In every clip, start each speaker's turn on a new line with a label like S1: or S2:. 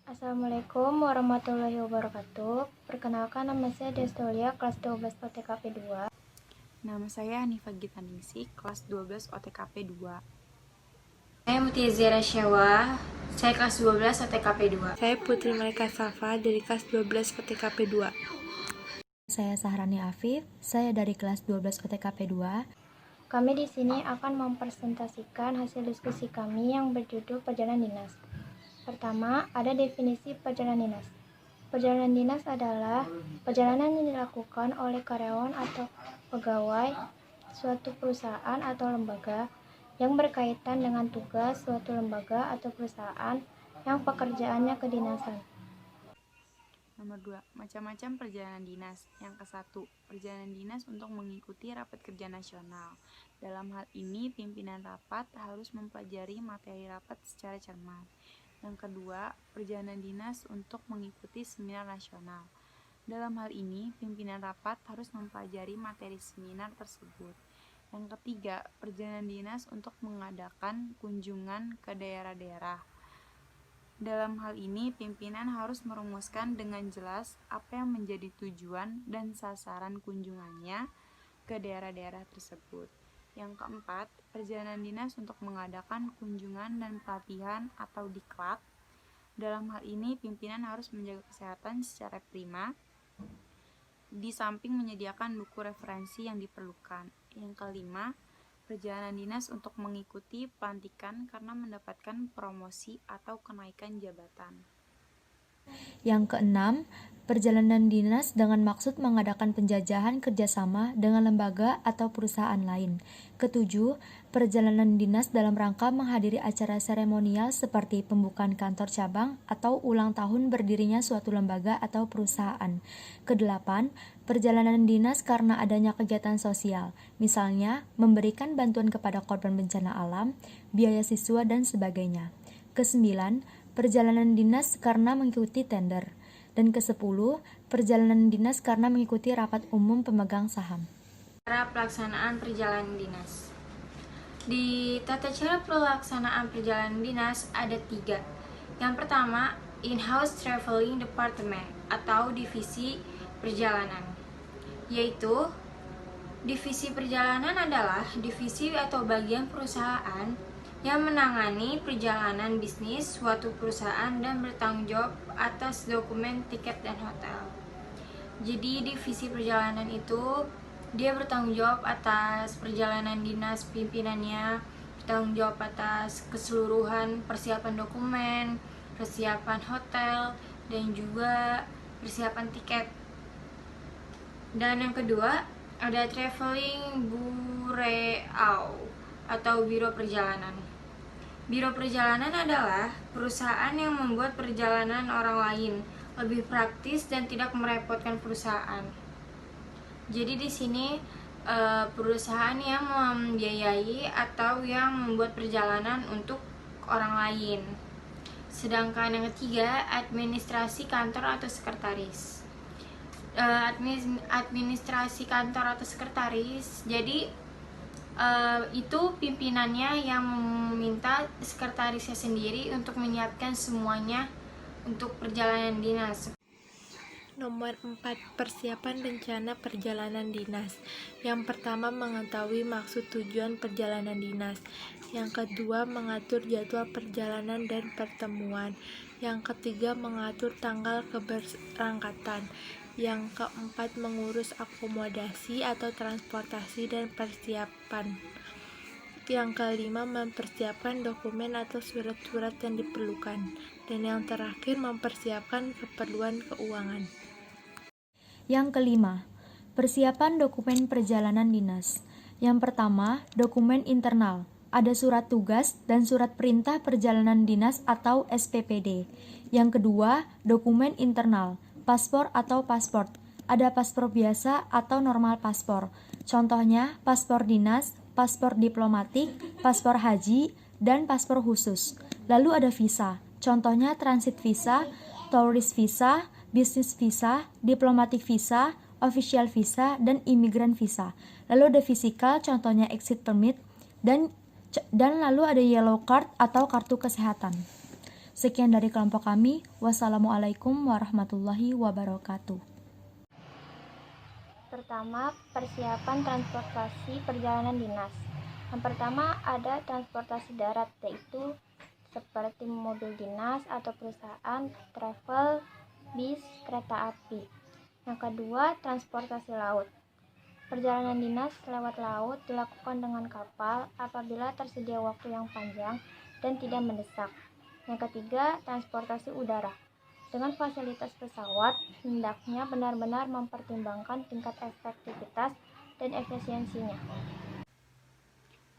S1: Assalamualaikum warahmatullahi wabarakatuh. Perkenalkan, nama saya Destolia, kelas 12 OTKP 2.
S2: Nama saya Hanifah Gitaningsih, kelas 12 OTKP 2.
S3: Saya Mutiazira Syawa, saya kelas 12 OTKP 2.
S4: Saya Putri Malika Safa dari kelas 12 OTKP 2.
S5: Saya Sahrani Afif, saya dari kelas 12 OTKP 2.
S1: Kami di sini akan mempresentasikan hasil diskusi kami yang berjudul perjalanan dinas. Pertama, ada definisi perjalanan dinas. Perjalanan dinas adalah perjalanan yang dilakukan oleh karyawan atau pegawai suatu perusahaan atau lembaga yang berkaitan dengan tugas suatu lembaga atau perusahaan yang pekerjaannya kedinasan.
S2: Nomor 2, macam-macam perjalanan dinas. Yang ke-1, perjalanan dinas untuk mengikuti rapat kerja nasional. Dalam hal ini, pimpinan rapat harus mempelajari materi rapat secara cermat. Yang kedua, perjalanan dinas untuk mengikuti seminar nasional. Dalam hal ini, pimpinan rapat harus mempelajari materi seminar tersebut. Yang ketiga, perjalanan dinas untuk mengadakan kunjungan ke daerah-daerah. Dalam hal ini, pimpinan harus merumuskan dengan jelas apa yang menjadi tujuan dan sasaran kunjungannya ke daerah-daerah tersebut. Yang keempat, perjalanan dinas untuk mengadakan kunjungan dan pelatihan atau diklat. Dalam hal ini, pimpinan harus menjaga kesehatan secara prima, di samping menyediakan buku referensi yang diperlukan. Yang kelima, perjalanan dinas untuk mengikuti pelantikan karena mendapatkan promosi atau kenaikan jabatan.
S5: Yang keenam, perjalanan dinas dengan maksud mengadakan penjajahan kerjasama dengan lembaga atau perusahaan lain. Ketujuh, perjalanan dinas dalam rangka menghadiri acara seremonial seperti pembukaan kantor cabang atau ulang tahun berdirinya suatu lembaga atau perusahaan. Kedelapan, perjalanan dinas karena adanya kegiatan sosial, misalnya memberikan bantuan kepada korban bencana alam, biaya siswa, dan sebagainya. Kesembilan, perjalanan dinas karena mengikuti tender. Dan ke-10, perjalanan dinas karena mengikuti rapat umum pemegang saham.
S3: Cara pelaksanaan perjalanan dinas. Di tata cara pelaksanaan perjalanan dinas ada 3. Yang pertama, in-house traveling department atau divisi perjalanan. Yaitu, divisi perjalanan adalah divisi atau bagian perusahaan yang menangani perjalanan bisnis suatu perusahaan dan bertanggung jawab atas dokumen tiket dan hotel. Jadi divisi perjalanan itu dia bertanggung jawab atas perjalanan dinas pimpinannya, bertanggung jawab atas keseluruhan persiapan dokumen, persiapan hotel, dan juga persiapan tiket. Dan yang kedua, ada traveling bureau atau biro perjalanan. Biro perjalanan adalah perusahaan yang membuat perjalanan orang lain lebih praktis dan tidak merepotkan perusahaan. Jadi di sini perusahaan yang membiayai atau yang membuat perjalanan untuk orang lain. Sedangkan yang ketiga, administrasi kantor atau sekretaris. Administrasi kantor atau sekretaris, jadi itu pimpinannya yang meminta sekretarisnya sendiri untuk menyiapkan semuanya untuk perjalanan dinas.
S4: Nomor 4, persiapan rencana perjalanan dinas. Yang pertama, mengetahui maksud tujuan perjalanan dinas. Yang kedua, mengatur jadwal perjalanan dan pertemuan. Yang ketiga, mengatur tanggal keberangkatan. Yang keempat, mengurus akomodasi atau transportasi dan persiapan. Yang kelima, mempersiapkan dokumen atau surat-surat yang diperlukan. Dan yang terakhir, mempersiapkan keperluan keuangan.
S5: Yang kelima, persiapan dokumen perjalanan dinas. Yang pertama, dokumen internal. Ada surat tugas dan surat perintah perjalanan dinas atau SPPD. Yang kedua, dokumen internal. Paspor atau pasport. Ada paspor biasa atau normal paspor. Contohnya, paspor dinas, paspor diplomatik, paspor haji, dan paspor khusus. Lalu ada visa. Contohnya transit visa, tourist visa, business visa, diplomatic visa, official visa, dan immigrant visa. Lalu ada physical, contohnya exit permit, dan lalu ada yellow card atau kartu kesehatan. Sekian dari kelompok kami. Wassalamualaikum warahmatullahi wabarakatuh.
S1: Pertama, persiapan transportasi perjalanan dinas. Yang pertama ada transportasi darat, yaitu seperti mobil dinas atau perusahaan, travel, bis, kereta api. Yang kedua, transportasi laut. Perjalanan dinas lewat laut dilakukan dengan kapal apabila tersedia waktu yang panjang dan tidak mendesak. Yang ketiga, transportasi udara. Dengan fasilitas pesawat, hendaknya benar-benar mempertimbangkan tingkat efektivitas dan efisiensinya.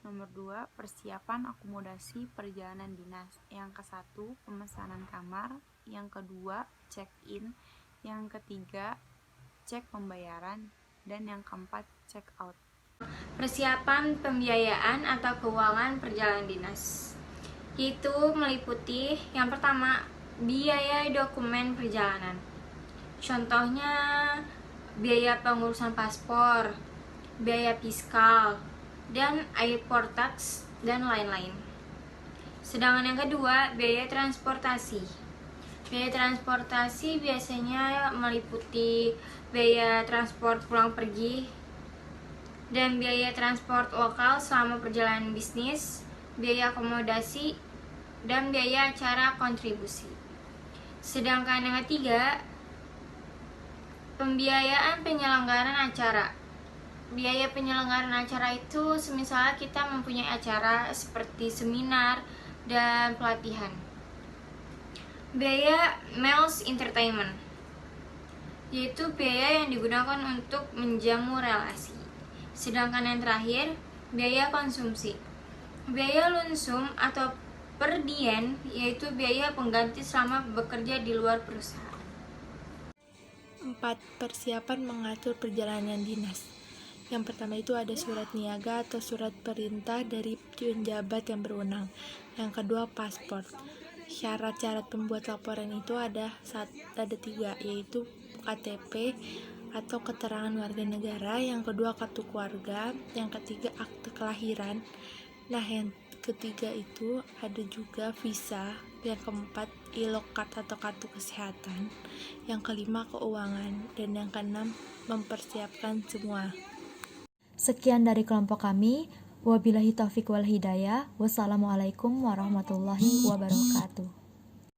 S2: Nomor 2, persiapan akomodasi perjalanan dinas. Yang ke-1, pemesanan kamar. Yang kedua, check-in. Yang ketiga, cek pembayaran. Dan yang keempat, check-out.
S3: Persiapan pembiayaan atau keuangan perjalanan dinas, yaitu meliputi yang pertama, biaya dokumen perjalanan. Contohnya, biaya pengurusan paspor, biaya fiskal, dan airport tax, dan lain-lain. Sedangkan yang kedua, biaya transportasi. Biaya transportasi biasanya meliputi biaya transport pulang pergi dan biaya transport lokal selama perjalanan bisnis, biaya akomodasi, dan biaya acara kontribusi. Sedangkan yang ketiga, pembiayaan penyelenggaraan acara. Biaya penyelenggaraan acara itu semisal kita mempunyai acara seperti seminar dan pelatihan. Biaya meals entertainment, yaitu biaya yang digunakan untuk menjamu relasi. Sedangkan yang terakhir, biaya konsumsi. Biaya lunsum atau per diem, yaitu biaya pengganti selama bekerja di luar perusahaan.
S4: 4. Persiapan mengatur perjalanan dinas. Yang pertama itu ada surat niaga atau surat perintah dari penjabat yang berwenang. Yang kedua, paspor. Syarat-syarat pembuat laporan itu ada 3, yaitu KTP atau keterangan warga negara, yang kedua kartu keluarga, yang ketiga akte kelahiran. Nah, yang ketiga itu ada juga visa, yang keempat e-card atau kartu kesehatan, yang kelima keuangan, dan yang keenam mempersiapkan semua.
S5: Sekian dari kelompok kami. Wabillahi taufiq wal hidayah. Wassalamualaikum warahmatullahi wabarakatuh.